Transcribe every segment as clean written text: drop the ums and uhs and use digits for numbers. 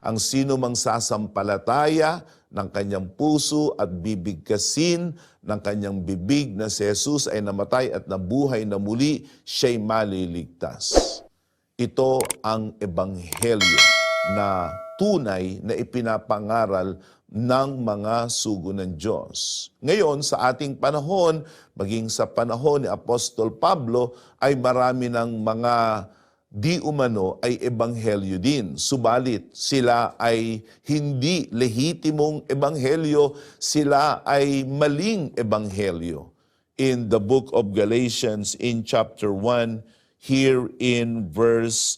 Ang sino mang sasampalataya ng kanyang puso at bibigkasin ng kanyang bibig na si Jesus ay namatay at nabuhay na muli, siya'y maliligtas. Ito ang ebanghelyo na tunay na ipinapangaral ng mga sugo ng Diyos. Ngayon, sa ating panahon, maging sa panahon ni Apostol Pablo, ay marami ng mga di umano ay ebanghelyo din. Subalit, sila ay hindi lehitimong ebanghelyo, sila ay maling ebanghelyo. In the book of Galatians, in chapter 1, here in verse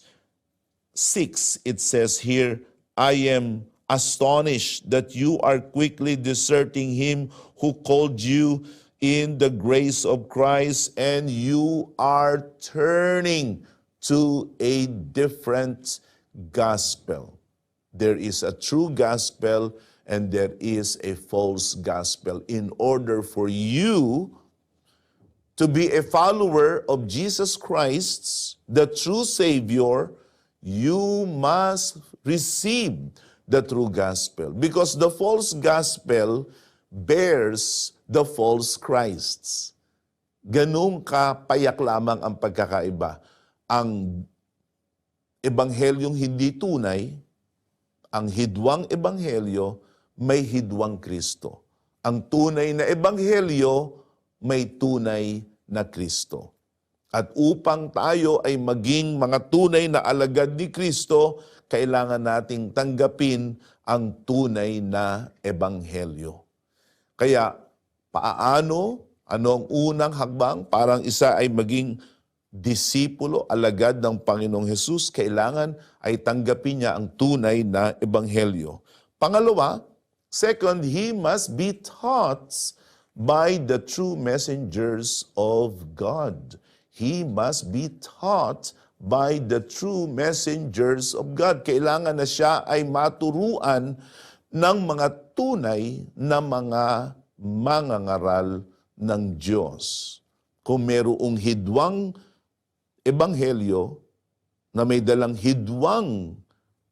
6, it says here, I am astonished that you are quickly deserting him who called you in the grace of Christ, and you are turning to a different gospel. There is a true gospel and there is a false gospel. In order for you to be a follower of Jesus Christ, the true Savior, you must receive the true gospel. Because the false gospel bears the false Christs. Ganun kapayak lamang ang pagkakaiba. Ang ebanghelyong hindi tunay, ang hidwang ebanghelyo, may hidwang Kristo. Ang tunay na ebanghelyo, may tunay na Kristo. At upang tayo ay maging mga tunay na alagad ni Kristo, kailangan nating tanggapin ang tunay na ebanghelyo. Kaya, ano ang unang hakbang? Parang isa ay maging disipulo, alagad ng Panginoong Hesus, kailangan ay tanggapin niya ang tunay na ebanghelyo. Pangalawa, second, he must be taught by the true messengers of God. He must be taught by the true messengers of God. Kailangan na siya ay maturuan ng mga tunay na mga mangangaral ng Diyos. Kung merong hidwang ebanghelyo na may dalang hidwang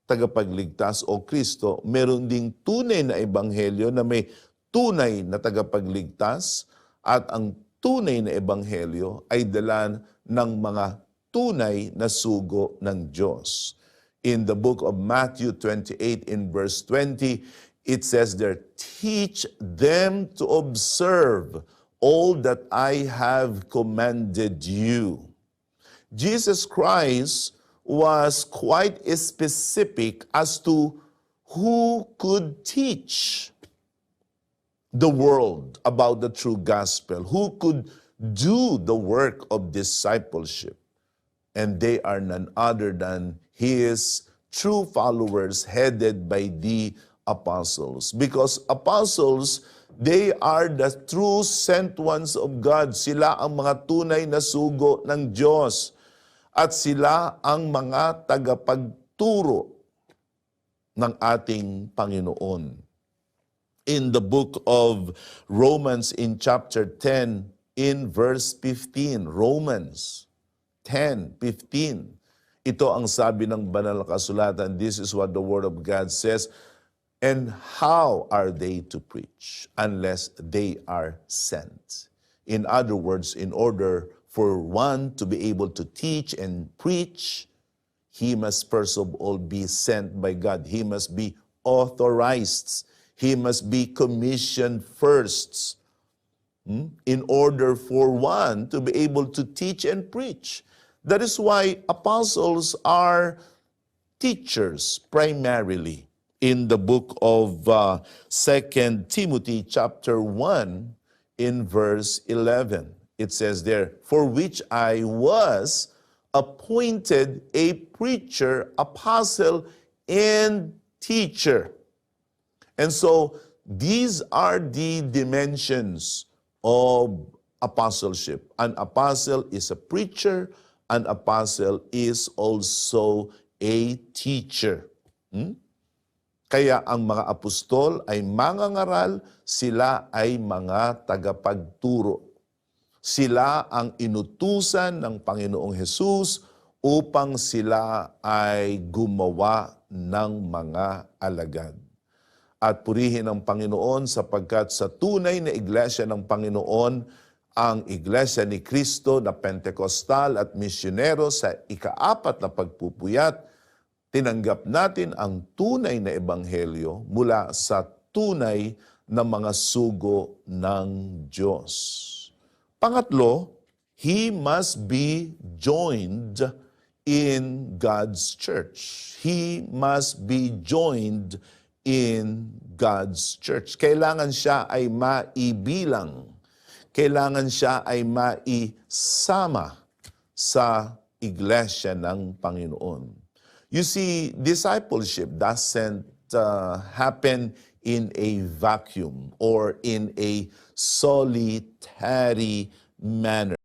tagapagligtas o Kristo, meron ding tunay na ebanghelyo na may tunay na tagapagligtas, at ang tunay na ebanghelyo ay dala ng mga tunay na sugo ng Diyos. In the book of Matthew 28 in verse 20, it says there, teach them to observe all that I have commanded you. Jesus Christ was quite specific as to who could teach the world about the true gospel, who could do the work of discipleship. And they are none other than his true followers headed by the apostles. Because apostles, they are the true sent ones of God. Sila ang mga tunay na sugo ng Diyos. At sila ang mga tagapagturo ng ating Panginoon. In the book of Romans in chapter 10 in verse 15, Romans 10:15. Ito ang sabi ng banal na kasulatan. This is what the Word of God says. And how are they to preach unless they are sent? In other words, in order for one to be able to teach and preach, he must first of all be sent by God. He must be authorized. He must be commissioned first in order for one to be able to teach and preach. That is why apostles are teachers primarily. In the book of 2 Timothy chapter 1 in verse 11, it says there, for which I was appointed a preacher, apostle, and teacher. And so, these are the dimensions of apostleship. An apostle is a preacher, an apostle is also a teacher. Kaya ang mga apostol ay mangangaral, sila ay mga tagapagturo. Sila ang inutusan ng Panginoong Hesus upang sila ay gumawa ng mga alagad. At purihin ang Panginoon sapagkat sa tunay na iglesia ng Panginoon, ang iglesia ni Kristo na Pentecostal at misyonero sa ika-4 na pagpupuyat, tinanggap natin ang tunay na ebanghelyo mula sa tunay na mga sugo ng Diyos. Pangatlo, he must be joined in God's church. He must be joined in God's church. Kailangan siya ay maibilang. Kailangan siya ay maisama sa iglesia ng Panginoon. You see, discipleship doesn't happen in a vacuum or in a solitary manner.